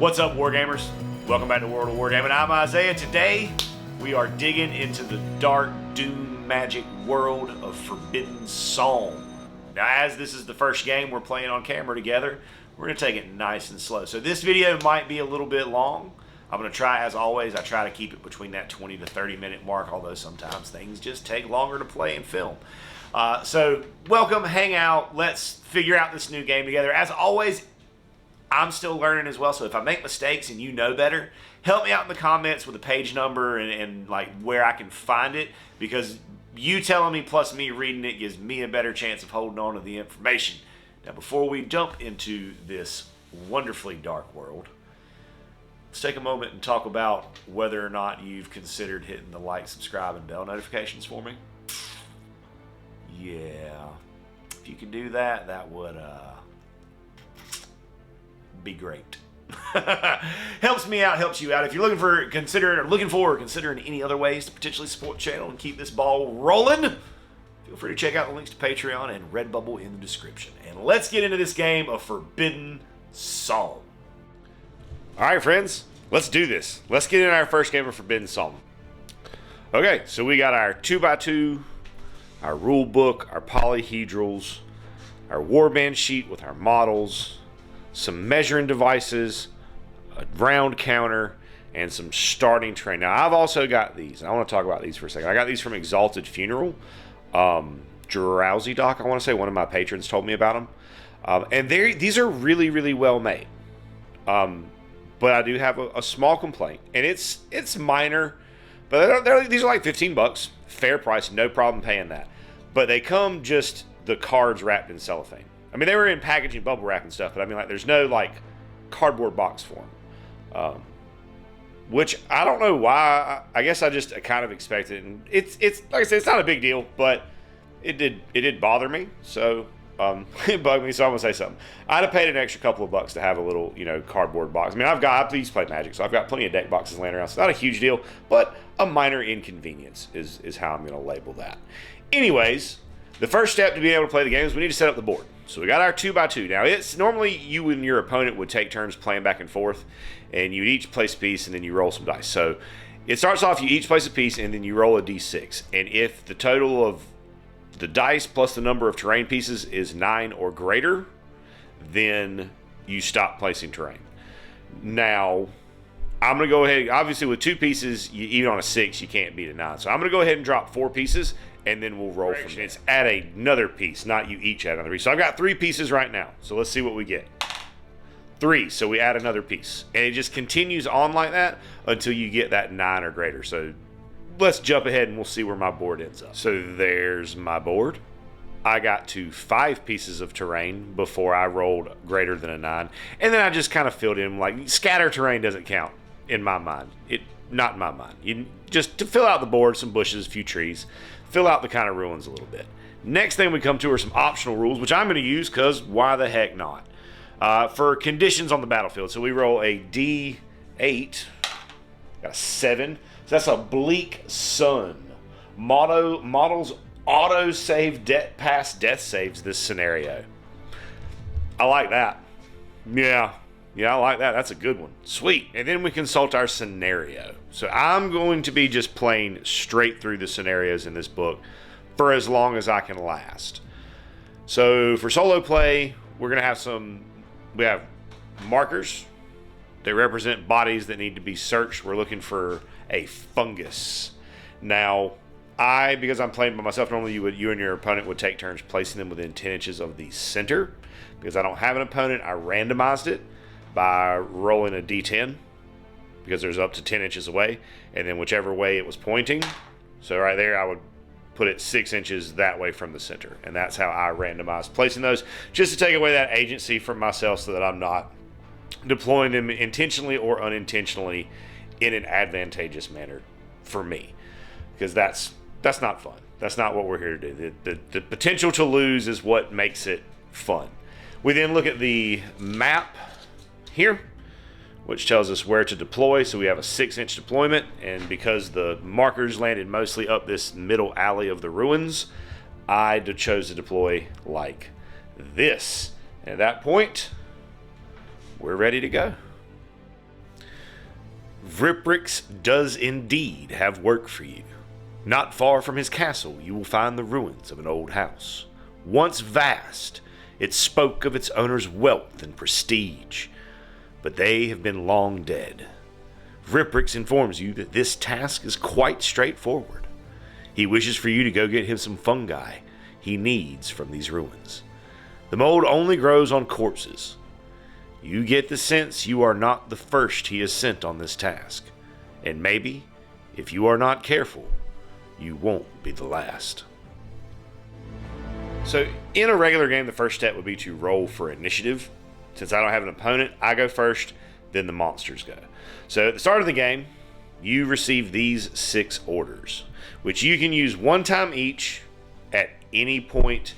What's up, Wargamers? Welcome back to World of Wargaming. I'm Isaiah. Today, we are digging into the dark, doom, magic world of Forbidden Psalm. Now, as this is the first game we're playing on camera together, we're going to take it nice and slow. So this video might be a little bit long. I'm going to try, as always, I try to keep it between that 20 to 30 minute mark, although sometimes things just take longer to play and film. So welcome, hang out, let's figure out this new game together. As always, I'm still learning as well, so if I make mistakes and you know better, help me out in the comments with a page number and like where I can find it, because you telling me plus me reading it gives me a better chance of holding on to the information. Now, before we jump into this wonderfully dark world, let's take a moment and talk about whether or not you've considered hitting the like, subscribe, and bell notifications for me. Yeah, if you can do that, that would be great. Helps me out, helps you out. If you're considering any other ways to potentially support the channel and keep this ball rolling, feel free to check out the links to Patreon and Redbubble in the description. And let's get into this game of Forbidden Psalm. All right, friends, let's do this. Let's get into our first game of Forbidden Psalm. Okay, so we got our 2x2, our rule book, our polyhedrals, our warband sheet with our models, some measuring devices, a round counter, and some starting terrain. Now, I've also got these, and I want to talk about these for a second. I got these from Exalted Funeral. Drowsy Doc, I want to say, one of my patrons told me about them. And these are really, really well made. But I do have a small complaint, and it's minor, but these are like 15 bucks. Fair price, no problem paying that. But they come just the cards wrapped in cellophane. I mean, they were in packaging, bubble wrap and stuff, but I mean, like, there's no, like, cardboard box for them. Which, I don't know why. I guess I just kind of expected it. And it's like I said, it's not a big deal, but it did bother me. So, it bugged me, so I'm going to say something. I'd have paid an extra couple of bucks to have a little, cardboard box. I mean, I please play Magic, so I've got plenty of deck boxes laying around. So, not a huge deal, but a minor inconvenience is how I'm going to label that. Anyways, the first step to being able to play the game is we need to set up the board. So we got our 2x2. Now, it's normally you and your opponent would take turns playing back and forth, and you'd each place a piece, and then you roll some dice. So it starts off, you each place a piece, and then you roll a d6. And if the total of the dice plus the number of terrain pieces is 9 or greater, then you stop placing terrain. Now, I'm going to go ahead, obviously with 2 pieces, even on a 6, you can't beat a 9. So I'm going to go ahead and drop 4 pieces, and then we'll roll from there. It's add another piece, not you each add another piece. So I've got 3 pieces right now. So let's see what we get. 3, so we add another piece. And it just continues on like that until you get that 9 or greater. So let's jump ahead and we'll see where my board ends up. So there's my board. I got to 5 pieces of terrain before I rolled greater than a 9. And then I just kind of filled in, like, scatter terrain doesn't count in my mind. Not in my mind. You just to fill out the board, some bushes, a few trees. Fill out the kind of ruins a little bit. Next thing we come to are some optional rules, which I'm going to use because why the heck not? For conditions on the battlefield. So we roll a D8, got a 7. So that's a bleak sun. Models auto-save past death saves this scenario. I like that. Yeah, I like that. That's a good one. Sweet. And then we consult our scenario. So I'm going to be just playing straight through the scenarios in this book for as long as I can last. So for solo play, we're going to have we have markers. They represent bodies that need to be searched. We're looking for a fungus. Now, because I'm playing by myself, normally you and your opponent would take turns placing them within 10 inches of the center. Because I don't have an opponent, I randomized it by rolling a D10 because there's up to 10 inches away, and then whichever way it was pointing. So right there, I would put it 6 inches that way from the center, and that's how I randomized placing those, just to take away that agency from myself so that I'm not deploying them intentionally or unintentionally in an advantageous manner for me, because that's not fun. That's not what we're here to do. The potential to lose is what makes it fun. We then look at the map here, which tells us where to deploy. So we have a 6-inch deployment, and because the markers landed mostly up this middle alley of the ruins, I chose to deploy like this. And at that point, we're ready to go. Riprix does indeed have work for you. Not far from his castle, you will find the ruins of an old house. Once vast, it spoke of its owner's wealth and prestige, but they have been long dead. Riprix informs you that this task is quite straightforward. He wishes for you to go get him some fungi he needs from these ruins. The mold only grows on corpses. You get the sense you are not the first he has sent on this task, and maybe, if you are not careful, you won't be the last. So, in a regular game, the first step would be to roll for initiative. Since I don't have an opponent, I go first, then the monsters go. So, at the start of the game, you receive these 6 orders, which you can use one time each at any point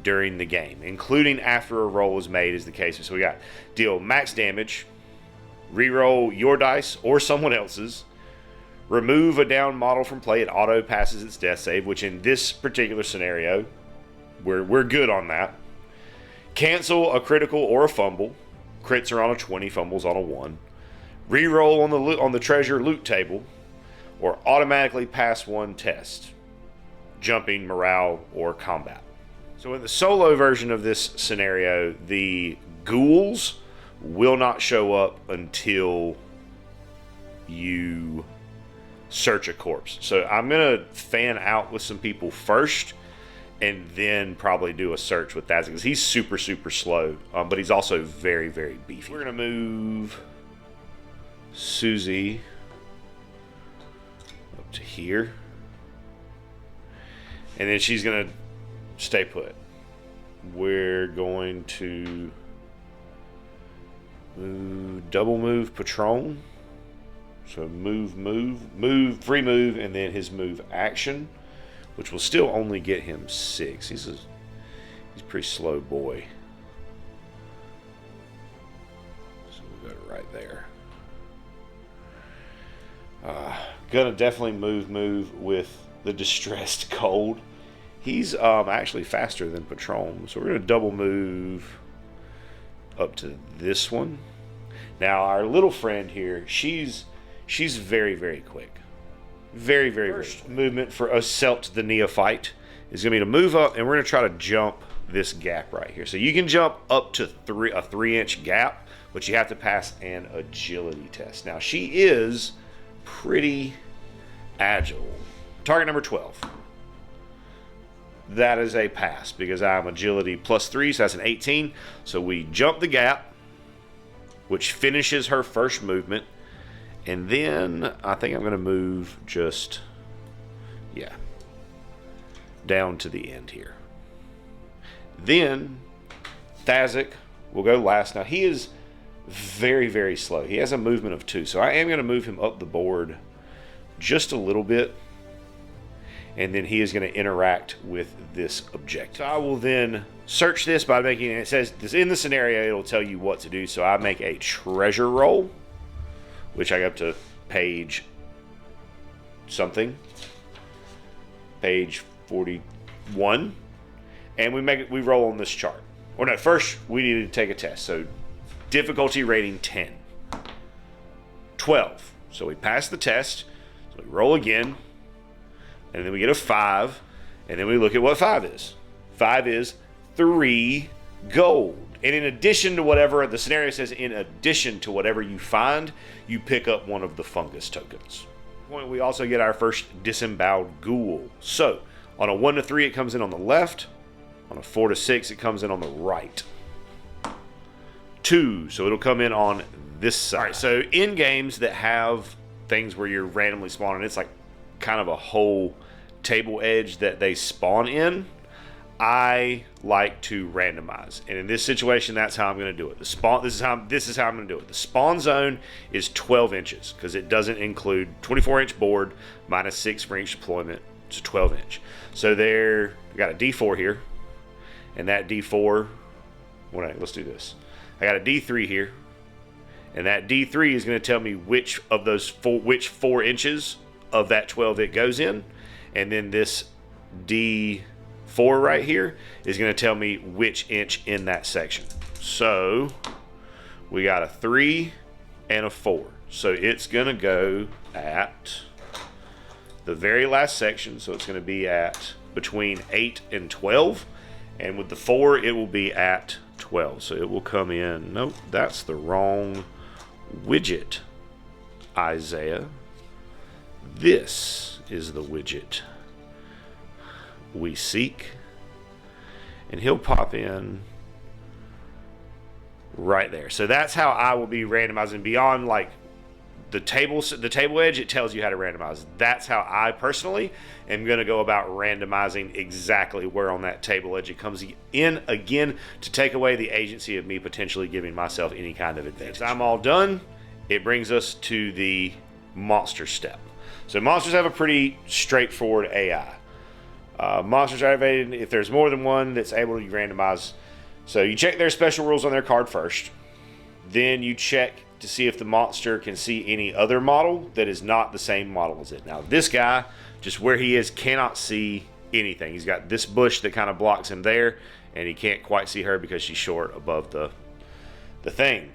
during the game, including after a roll is made, is the case. So we got deal max damage, reroll your dice or someone else's, remove a down model from play, it auto passes its death save, which in this particular scenario, we're good on that. Cancel a critical or a fumble. Crits are on a 20, fumbles on a 1. Reroll on the treasure loot table, or automatically pass one test, jumping, morale, or combat. So in the solo version of this scenario, the ghouls will not show up until you search a corpse. So I'm going to fan out with some people first and then probably do a search with Thazzy, because he's super, super slow, but he's also very, very beefy. We're going to move Susie up to here. And then she's going to stay put. We're going to double move Patron. So move, free move, and then his move action, which will still only get him 6. He's a pretty slow boy. So we'll go right there. Gonna definitely move with the Distressed Cold. He's actually faster than Patron, so we're going to double move up to this one. Now, our little friend here, she's very, very quick. Very, very, very quick. Movement for Asselt the Neophyte is going to be to move up, and we're going to try to jump this gap right here. So you can jump up to a 3-inch gap, but you have to pass an agility test. Now, she is pretty agile. Target number 12. That is a pass because I'm agility +3, so that's an 18. So we jump the gap, which finishes her first movement. And then I think I'm going to move just, down to the end here. Then Thazzik will go last. Now he is very, very slow. He has a movement of 2, so I am going to move him up the board just a little bit. And then he is going to interact with this objective. So I will then search this by making, it says this in the scenario, it'll tell you what to do. So I make a treasure roll, which I go up to page something, page 41, and we roll on this chart. Or no, first we need to take a test. So difficulty rating 10, 12. So we pass the test. So we roll again. And then we get a 5, and then we look at what 5 is. 5 is 3 gold. And in addition to whatever, the scenario says, in addition to whatever you find, you pick up one of the fungus tokens. We also get our first disemboweled ghoul. So, on a 1 to 3, it comes in on the left. On a 4 to 6, it comes in on the right. 2, so it'll come in on this side. All right, so in games that have things where you're randomly spawning, it's like kind of a whole table edge that they spawn in, I like to randomize. And in this situation, that's how I'm going to do it. This is how I'm going to do it. The spawn zone is 12 inches because it doesn't include 24-inch board minus 6 for each deployment. It's a 12-inch. So there, I got a D4 here, and that D4. Let's do this. I got a D3 here, and that D3 is going to tell me which of those 4 inches of that 12 it goes in, and then this D4 right here is going to tell me which inch in that section. So we got a 3 and a 4. So it's going to go at the very last section. So it's going to be at between 8 and 12. And with the 4, it will be at 12. So it will come in. Nope, that's the wrong widget, Isaiah. This is the widget we seek. And he'll pop in right there. So that's how I will be randomizing beyond like the table edge. It tells you how to randomize. That's how I personally am going to go about randomizing exactly where on that table edge it comes in, again, to take away the agency of me potentially giving myself any kind of advantage. I'm all done. It brings us to the monster step. So monsters have a pretty straightforward AI. Monsters are activated if there's more than one that's able to randomize. So you check their special rules on their card first. Then you check to see if the monster can see any other model that is not the same model as it. Now this guy, just where he is, cannot see anything. He's got this bush that kind of blocks him there, and he can't quite see her because she's short above the thing.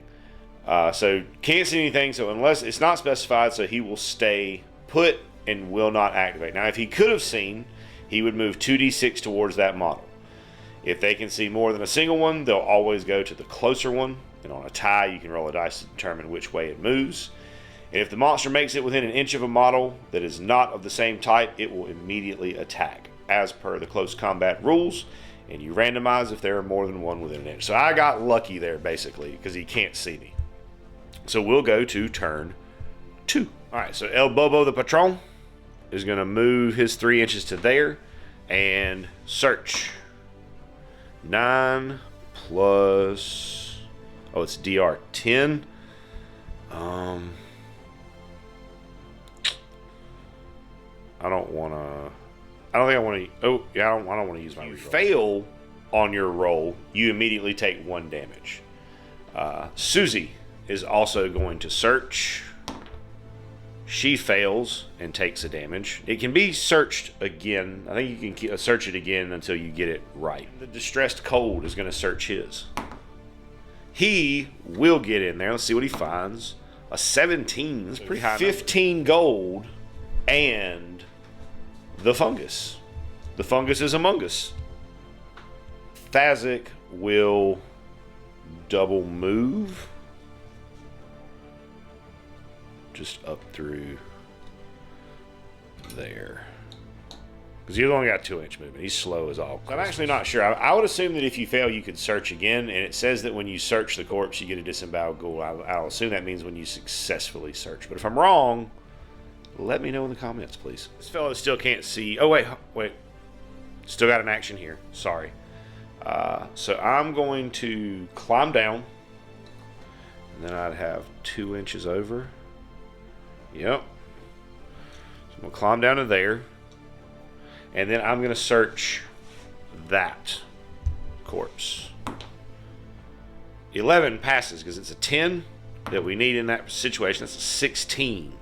So can't see anything, so unless it's not specified, so he will stay put and will not activate. Now if he could have seen, he would move 2d6 towards that model. If they can see more than a single one, they'll always go to the closer one. And on a tie, you can roll a dice to determine which way it moves. And if the monster makes it within an inch of a model that is not of the same type, it will immediately attack, as per the close combat rules. And you randomize if there are more than one within an inch. So I got lucky there, basically, because he can't see me. So we'll go to turn 2. All right, so El Bobo the Patron is going to move his 3 inches to there and search. 9 plus... Oh, it's DR 10. I don't want to... I don't think I want to... Oh, yeah, I don't want to use my reroll. If you fail on your roll, you immediately take 1 damage. Susie is also going to search. She fails and takes a damage. It can be searched again. I think you can search it again until you get it right. The Distressed Cold is going to search his. He will get in there. Let's see what he finds. A 17. That's pretty high. 15 gold and the fungus. The fungus is among us. Thazik will double move. Just up through there. Because he's only got 2-inch movement. He's slow as all. I'm actually not sure. I would assume that if you fail, you could search again. And it says that when you search the corpse, you get a disemboweled ghoul. I'll assume that means when you successfully search. But if I'm wrong, let me know in the comments, please. This fellow still can't see. Oh, wait. Still got an action here. Sorry. So I'm going to climb down. And then I'd have 2 inches over. Yep. So I'm going to climb down to there. And then I'm going to search that corpse. 11 passes because it's a 10 that we need in that situation. That's a 16.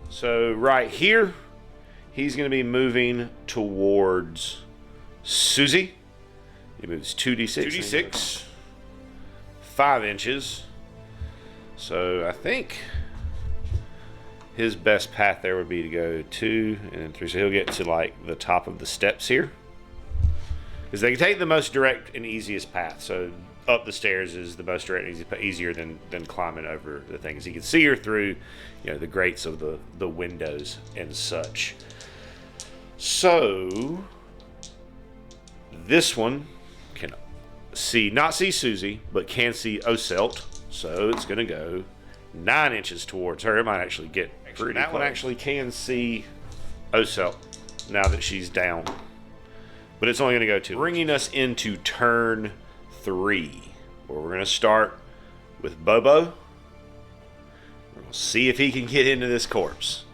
So right here, he's going to be moving towards Susie. He moves 2d6. 2d6. 5 inches. So I think his best path there would be to go 2 and then 3. So he'll get to like the top of the steps here. Because they can take the most direct and easiest path. So up the stairs is the most direct and easier than climbing over the things. He can see her through, the grates of the windows and such. So this one can not see Susie, but can see Oselt. So it's going to go 9 inches towards her. It might actually get pretty close. That one actually can see Oselt now that she's down. But it's only going to go 2. Bringing us into turn 3, where we're going to start with Bobo. We're going to see if he can get into this corpse.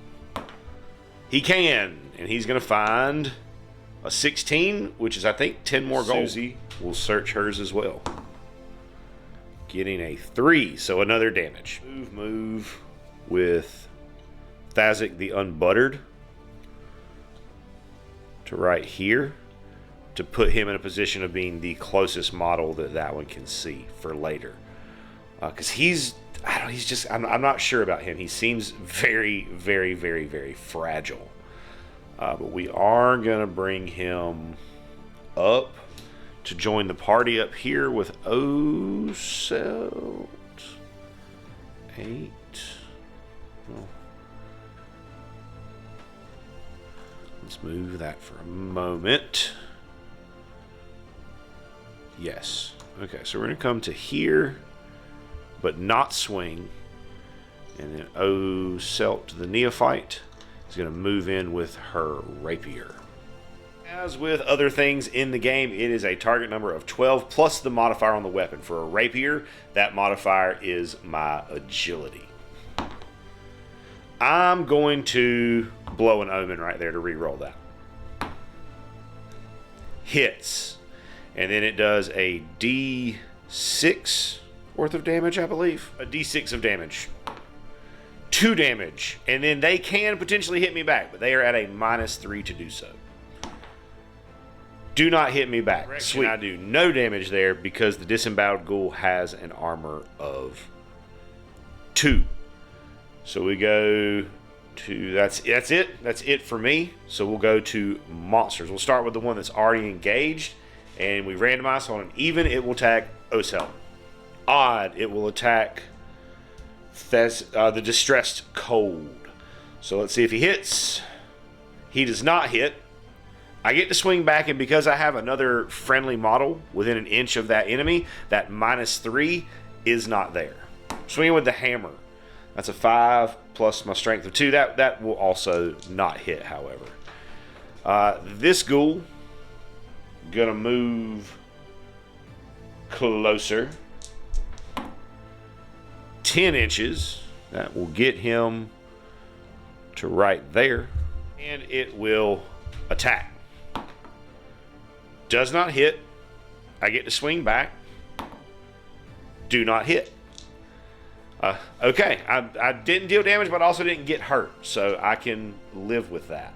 He can, and he's going to find a 16, which is, I think, 10 more gold. Susie will search hers as well. Getting a 3, so another damage. Move with Thazik the Unbuttered to right here to put him in a position of being the closest model that one can see for later. Because he's, I don't know, he's just, I'm not sure about him. He seems very, very, very, very fragile. But we are going to bring him up to join the party up here with Ocelt. 8. Well, let's move that for a moment. Yes. Okay, so we're going to come to here, but not swing. And then Ocelt, the neophyte, is going to move in with her rapier. As with other things in the game, it is a target number of 12 plus the modifier on the weapon. For a rapier, that modifier is my agility. I'm going to blow an omen right there to re-roll that. Hits. And then it does a D6 worth of damage, I believe. A D6 of damage. 2 damage. And then they can potentially hit me back, but they are at a -3 to do so. Do not hit me back. Sweet. I do no damage there because the disemboweled ghoul has an armor of 2. So we go to, that's it. That's it for me. So we'll go to monsters. We'll start with the one that's already engaged. And we randomize on an even. It will attack Ocelt. Odd. It will attack the distressed cold. So let's see if he hits. He does not hit. I get to swing back, and because I have another friendly model within an inch of that enemy, that -3 is not there. Swinging with the hammer. That's a 5 plus my strength of 2. That will also not hit, however. This ghoul, gonna move closer. 10 inches. That will get him to right there. And it will attack. Does not hit. I get to swing back. Do not hit. Okay, I didn't deal damage, but also didn't get hurt, so I can live with that.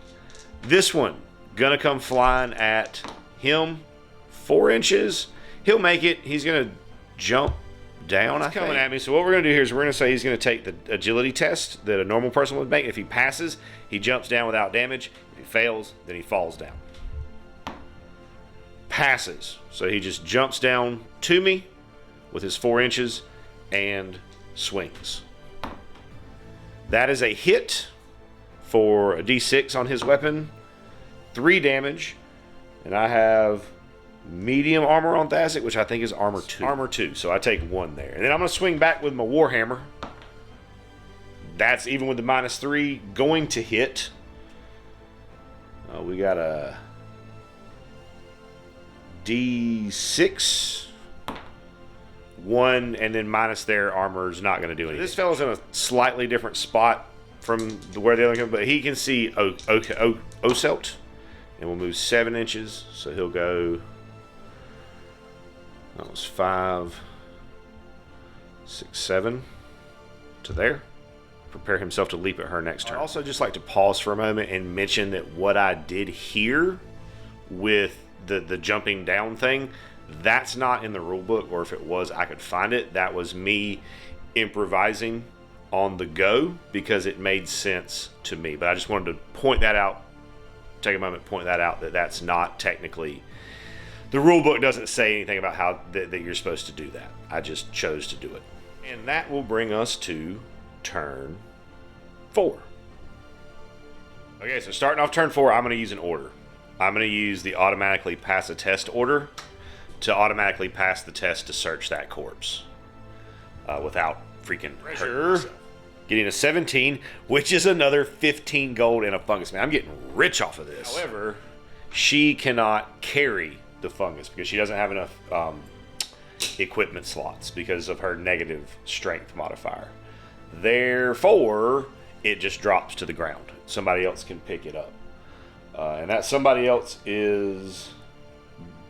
This one, gonna come flying at him. 4 inches. He'll make it. He's gonna jump down. He's coming at me. So what we're gonna do here is we're gonna say he's gonna take the agility test that a normal person would make. If he passes, he jumps down without damage. If he fails, then he falls down. Passes. So he just jumps down to me with his 4 inches and swings. That is a hit for a D6 on his weapon. 3 damage. And I have medium armor on Thasik, which I think is armor 2. Armor 2, so I take 1 there. And then I'm going to swing back with my Warhammer. That's even with the -3 going to hit. We got a D6, 1, and then minus their armor is not going to do anything. This fellow's in a slightly different spot from where they're looking, but he can see Ocelt, and we'll move 7 inches, so he'll go. That was 5, 6, 7 to there. Prepare himself to leap at her next turn. I'd also just like to pause for a moment and mention that what I did here with the jumping down thing, that's not in the rule book, or if it was, I could find it. That was me improvising on the go because it made sense to me. But I just wanted to point that out, take a moment, point that out, that that's not technically, the rule book doesn't say anything about how that you're supposed to do that. I just chose to do it. And that will bring us to turn 4. Okay, so starting off turn 4, I'm going to use an order. I'm going to use the automatically pass a test order to automatically pass the test to search that corpse without freaking hurting myself. Getting a 17, which is another 15 gold and a fungus. Man, I'm getting rich off of this. However, she cannot carry the fungus because she doesn't have enough equipment slots because of her negative strength modifier. Therefore, it just drops to the ground. Somebody else can pick it up. And that somebody else is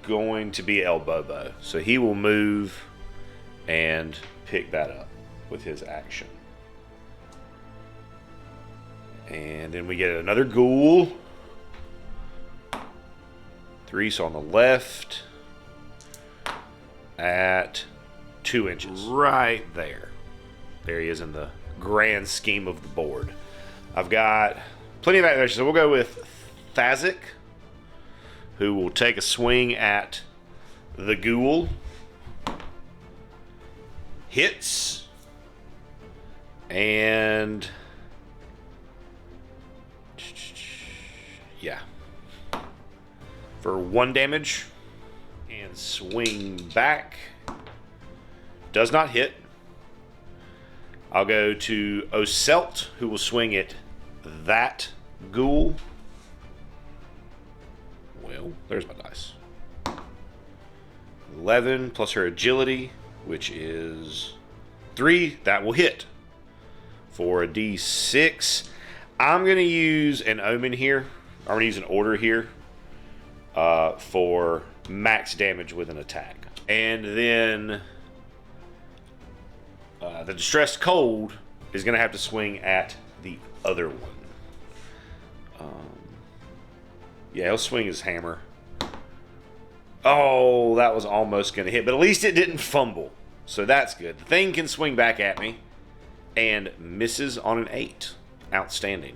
going to be El Bobo. So he will move and pick that up with his action. And then we get another ghoul. 3, so on the left at 2 inches. Right there. There he is in the grand scheme of the board. I've got plenty of activation, so we'll go with Thazik, who will take a swing at the ghoul. Hits. And yeah. For 1 damage. And swing back. Does not hit. I'll go to Oselt, who will swing at that ghoul. Well, there's my dice. 11 plus her agility, which is 3. That will hit. For a D6. I'm going to use an omen here. I'm going to use an order here for max damage with an attack. And then the Distressed Cold is going to have to swing at the other one. Yeah, he'll swing his hammer. Oh, that was almost going to hit, but at least it didn't fumble. So that's good. The thing can swing back at me and misses on an 8. Outstanding.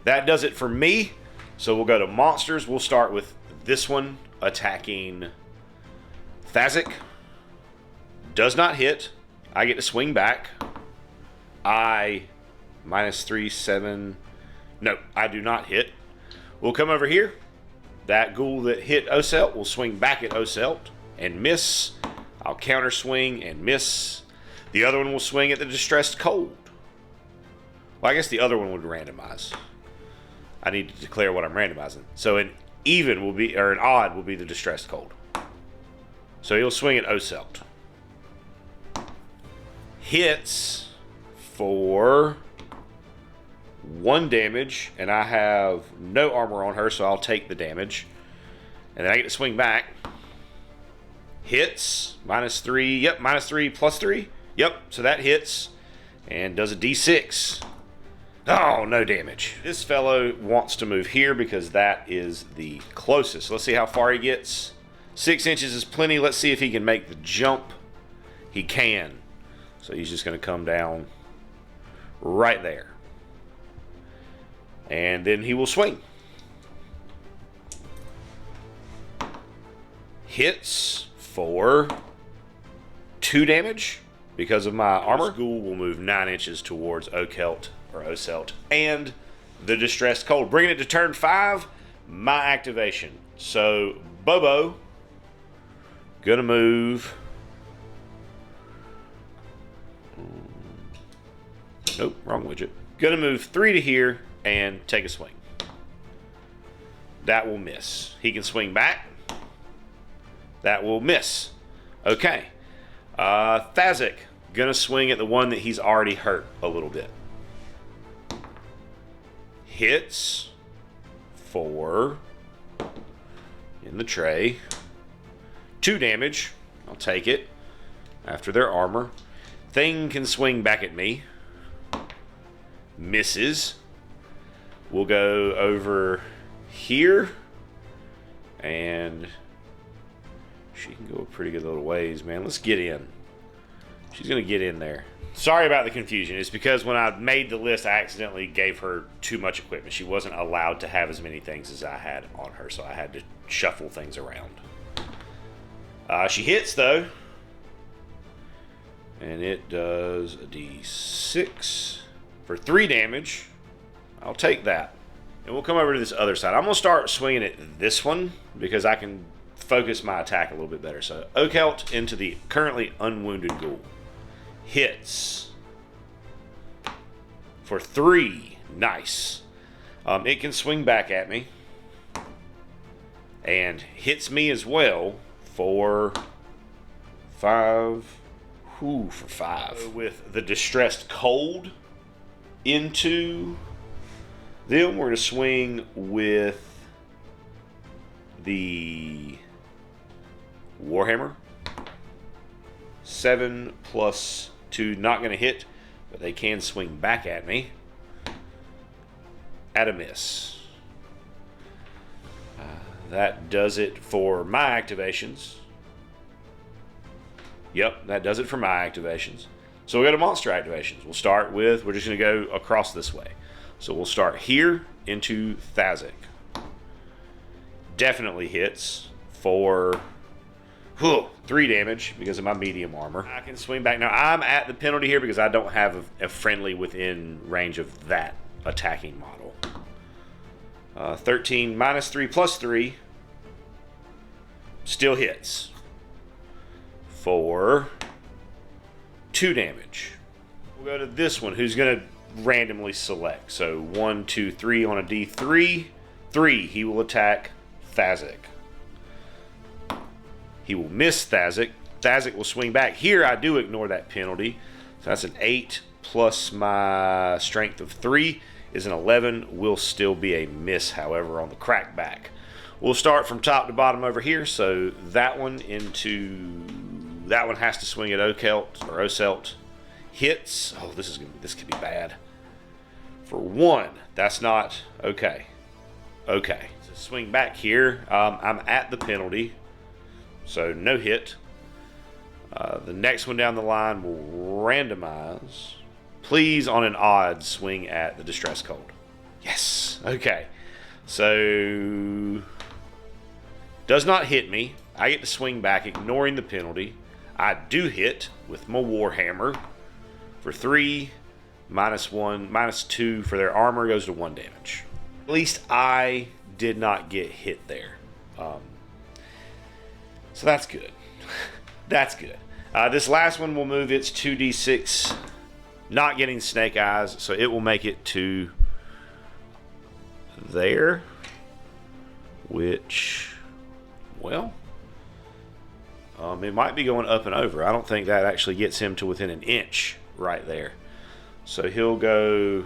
That does it for me. So we'll go to monsters. We'll start with this one attacking Thazik. Does not hit. I get to swing back. -3, 7. No, I do not hit. We'll come over here. That ghoul that hit Oselt will swing back at Oselt and miss. I'll counter swing and miss. The other one will swing at the Distressed Cold. Well, I guess the other one would randomize. I need to declare what I'm randomizing. So an even will be, or an odd will be the Distressed Cold. So he'll swing at Oselt. Hits for 1 damage, and I have no armor on her, so I'll take the damage. And then I get to swing back. Hits, -3, yep, -3 plus 3. Yep, so that hits and does a D6. Oh, no damage. This fellow wants to move here because that is the closest. Let's see how far he gets. 6 inches is plenty. Let's see if he can make the jump. He can. So he's just going to come down right there. And then he will swing. Hits for 2 damage because of my armor. Ghoul will move 9 inches towards Oselt and the Distressed Cold. Bringing it to turn 5, my activation. So Bobo gonna move. Nope, wrong widget. Gonna move 3 to here and take a swing. That will miss. He can swing back. That will miss. Okay. Thazik gonna swing at the one that he's already hurt a little bit. Hits for, in the tray, 2 damage. I'll take it after their armor. Thing can swing back at me. Misses. We'll go over here, and she can go a pretty good little ways, man. Let's get in. She's gonna get in there. Sorry about the confusion. It's because when I made the list, I accidentally gave her too much equipment. She wasn't allowed to have as many things as I had on her, so I had to shuffle things around. She hits, though. And it does a D6 for 3 damage. I'll take that. And we'll come over to this other side. I'm going to start swinging at this one because I can focus my attack a little bit better. So Oselt into the currently unwounded ghoul. Hits for 3. Nice. It can swing back at me. And hits me as well for 5. Ooh, for 5. With the Distressed Cold into them, we're going to swing with the Warhammer. 7 plus 2, not going to hit, but they can swing back at me at a miss. That does it for my activations. Yep, that does it for my activations. So we'll go to monster activations. We'll start with, we're just going to go across this way. So we'll start here into Thazik. Definitely hits for 3 damage because of my medium armor. I can swing back. Now I'm at the penalty here because I don't have a friendly within range of that attacking model. 13 minus 3 plus 3 still hits for 2 damage. We'll go to this one who's going to randomly select. So 1, 2, 3 on a D3. 3, he will attack Thazik. He will miss Thazik. Thazik will swing back. Here I do ignore that penalty. So that's an 8 plus my strength of 3 is an 11. Will still be a miss, however, on the crackback. We'll start from top to bottom over here. So that one has to swing at Oselt. Hits. Oh, this could be bad. For 1, that's not okay. Okay. So swing back here. I'm at the penalty, so no hit. The next one down the line will randomize. Please, on an odd, swing at the Distress Cold. Yes. Okay. So does not hit me. I get to swing back, ignoring the penalty. I do hit with my Warhammer for 3, minus 1, minus 2 for their armor goes to 1 damage. At least I did not get hit there. So that's good. That's good. This last one will move its 2d6, not getting snake eyes, so it will make it to there, which, well, it might be going up and over. I don't think that actually gets him to within an inch right there. So he'll go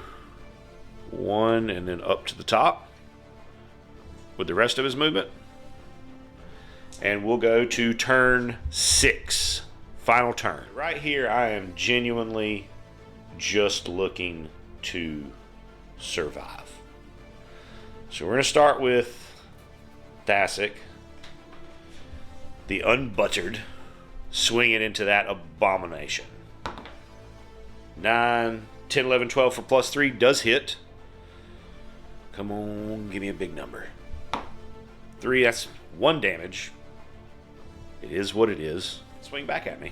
1 and then up to the top with the rest of his movement. And we'll go to turn 6. Final turn. Right here, I am genuinely just looking to survive. So we're going to start with Thazik, the unbuttered, swinging into that abomination. 9, 10, 11, 12 for plus 3 does hit. Come on, give me a big number. 3, that's 1 damage. It is what it is. Swing back at me.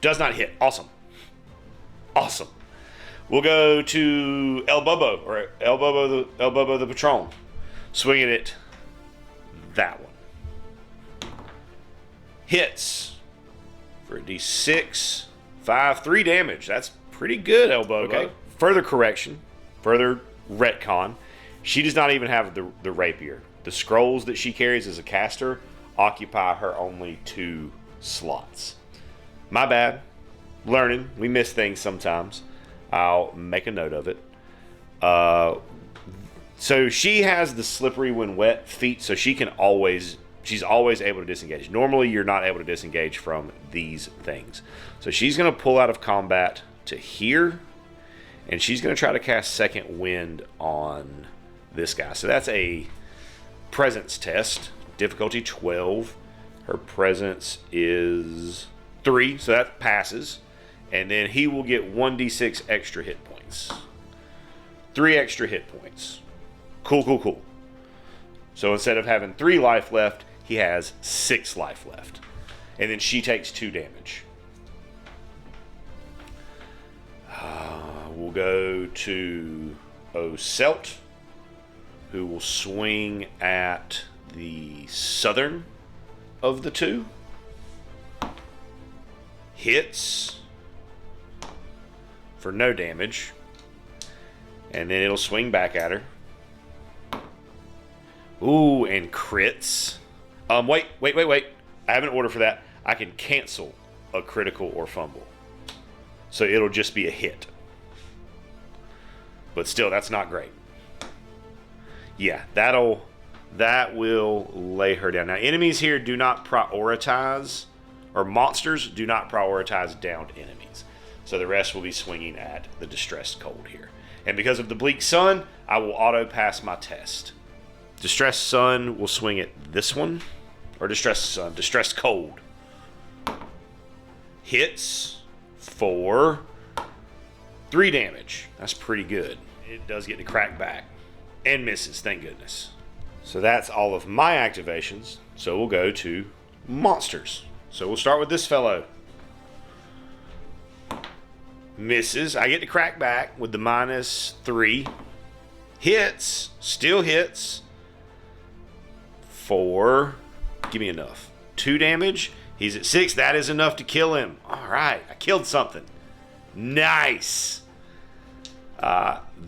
Does not hit. Awesome. Awesome. We'll go to El Bobo, or El Bobo the Patron. Swinging it. That one. Hits for a d6. 5, 3 damage. That's pretty good, El Bobo. Okay. Further correction. Further retcon. She does not even have the rapier. The scrolls that she carries as a caster occupy her only 2 slots. My bad. Learning. We miss things sometimes. I'll make a note of it. So she has the slippery when wet feat, so she's always able to disengage. Normally you're not able to disengage from these things. So she's going to pull out of combat to here, and she's going to try to cast Second Wind on this guy. So that's a presence test. Difficulty 12. Her presence is 3, so that passes. And then he will get 1d6 extra hit points. 3 extra hit points. Cool, cool, cool. So instead of having 3 life left, he has 6 life left. And then she takes 2 damage. We'll go to Oselt, who will swing at the southern of the 2. Hits for no damage. And then it'll swing back at her. Ooh, and crits. Wait. I have an order for that. I can cancel a critical or fumble. So it'll just be a hit. But still, that's not great. Yeah, that will lay her down. Now, enemies here do not prioritize, or monsters do not prioritize downed enemies. So the rest will be swinging at the Distressed Cold here. And because of the Bleak Sun, I will auto pass my test. Distressed Sun will swing at this one, or Distressed Cold. hits for 3 damage. That's pretty good. It does get to crack back. And misses, thank goodness. So that's all of my activations. So we'll go to monsters. So we'll start with this fellow. Misses. I get to crack back with the -3. Hits. Still hits. For, give me enough, 2 damage. He's at 6. That is enough to kill him. All right, I killed something. Nice.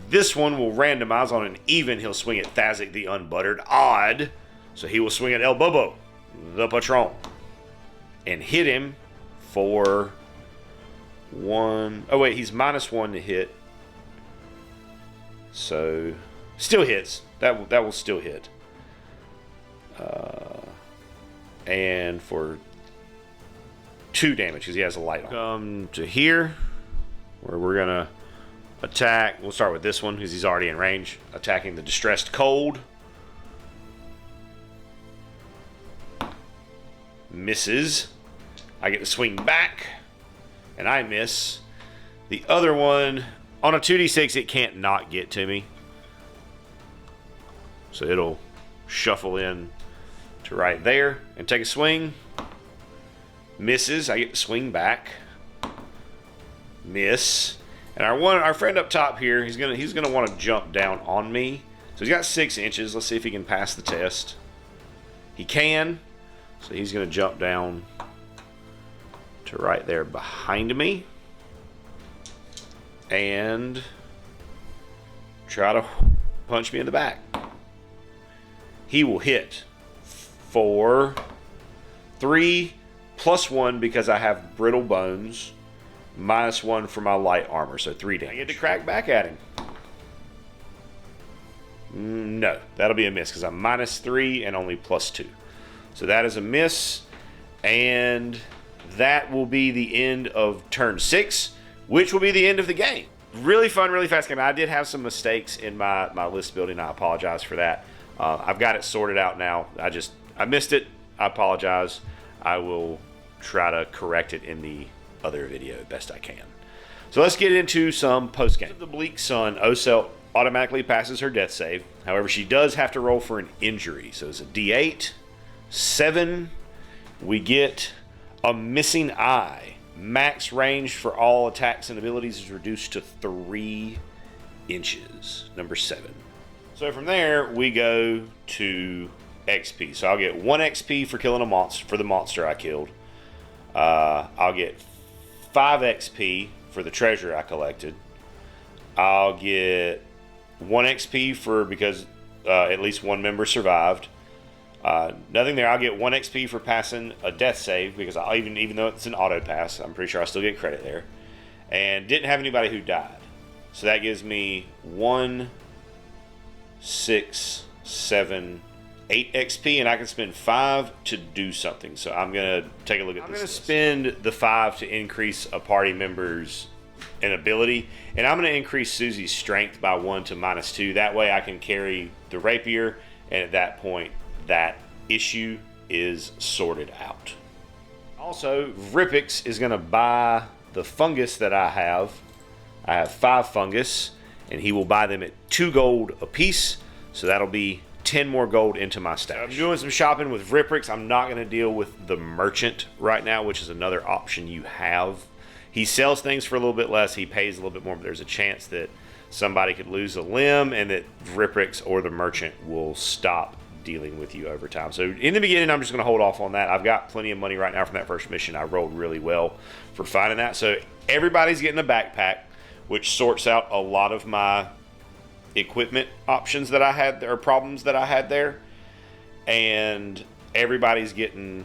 This one will randomize on an even. He'll swing at Thazak the Unbuttered. Odd. So he will swing at El Bobo, the Patron, and hit him for 1. Oh, wait, he's -1 to hit. So, still hits. That will still hit. And for 2 damage, because he has a light on. Come to here, where we're going to attack. We'll start with this one, because he's already in range. Attacking the Distressed Cold. Misses. I get to swing back, and I miss. The other one, on a 2d6, it can't not get to me. So it'll shuffle in to right there and take a swing. Misses. I get to swing back. Miss. And our friend up top here, he's gonna want to jump down on me. So he's got 6 inches. Let's see if he can pass the test. He can. So he's gonna jump down to right there behind me and try to punch me in the back. He will hit for 3 +1 because I have brittle bones, -1 for my light armor, so 3 damage. I get to crack back at him. No, that'll be a miss because I'm -3 and only +2. So that is a miss, and that will be the end of turn 6, which will be the end of the game. Really fun, really fast game. I did have some mistakes in my list building. I apologize for that. I've got it sorted out now. I missed it. I apologize. I will try to correct it in the other video best I can. So let's get into some post-game. The Bleak Sun, Osel automatically passes her death save. However, she does have to roll for an injury. So it's a D8, 7. We get a missing eye. Max range for all attacks and abilities is reduced to 3 inches. Number 7. So from there, we go to XP. So I'll get 1 XP for killing a monster, for the monster I killed. I'll get 5 XP for the treasure I collected. I'll get 1 XP because at least 1 member survived. Nothing there. I'll get 1 XP for passing a death save because even though it's an auto pass, I'm pretty sure I still get credit there. And didn't have anybody who died. So that gives me 1, 6, 7, 8 XP, and I can spend 5 to do something. So I'm going to take a look at this. I'm going to spend the 5 to increase a party member's ability, and I'm going to increase Susie's strength by 1 to -2. That way I can carry the rapier, and at that point, that issue is sorted out. Also, Vripix is going to buy the fungus that I have. I have 5 fungus, and he will buy them at 2 gold a piece, so that'll be 10 more gold into my stash. I'm doing some shopping with Vripix. I'm not going to deal with the merchant right now, which is another option you have. He sells things for a little bit less. He pays a little bit more, but there's a chance that somebody could lose a limb and that Vripix or the merchant will stop dealing with you over time. So in the beginning, I'm just going to hold off on that. I've got plenty of money right now from that first mission. I rolled really well for finding that. So everybody's getting a backpack, which sorts out a lot of my equipment options that I had, or problems that I had there. And everybody's getting,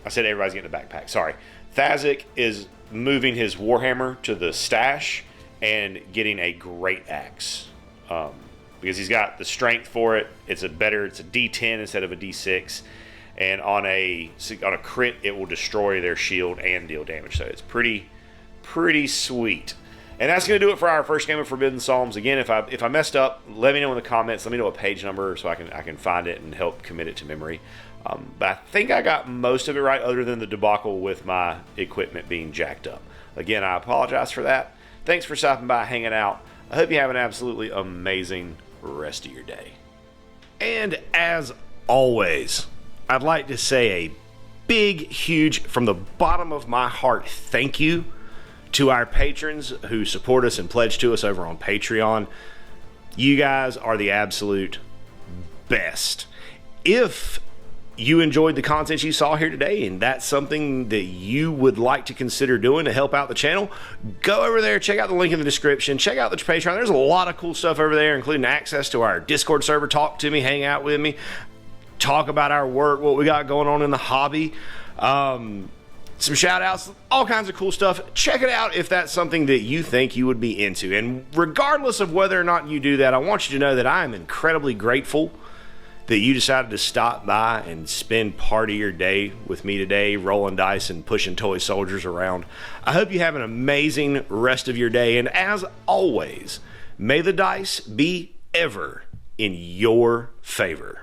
I said everybody's getting a backpack. Sorry. Thazak is moving his Warhammer to the stash and getting a great axe. Because he's got the strength for it. It's a D10 instead of a D6. And on a crit, it will destroy their shield and deal damage. So it's pretty sweet. And that's going to do it for our first game of Forbidden Psalms. Again, if I messed up, let me know in the comments. Let me know a page number so I can find it and help commit it to memory. But I think I got most of it right, other than the debacle with my equipment being jacked up. Again, I apologize for that. Thanks for stopping by, hanging out. I hope you have an absolutely amazing rest of your day. And as always, I'd like to say a big, huge, from the bottom of my heart, thank you to our patrons who support us and pledge to us over on Patreon. You guys are the absolute best. If you enjoyed the content you saw here today and that's something that you would like to consider doing to help out the channel, go over there, check out the link in the description, check out the Patreon. There's a lot of cool stuff over there, including access to our Discord server. Talk to me, hang out with me, talk about our work, what we got going on in the hobby, some shout outs, all kinds of cool stuff. Check it out if that's something that you think you would be into. And regardless of whether or not you do that, I want you to know that I am incredibly grateful that you decided to stop by and spend part of your day with me today, rolling dice and pushing toy soldiers around. I hope you have an amazing rest of your day, and as always, may the dice be ever in your favor.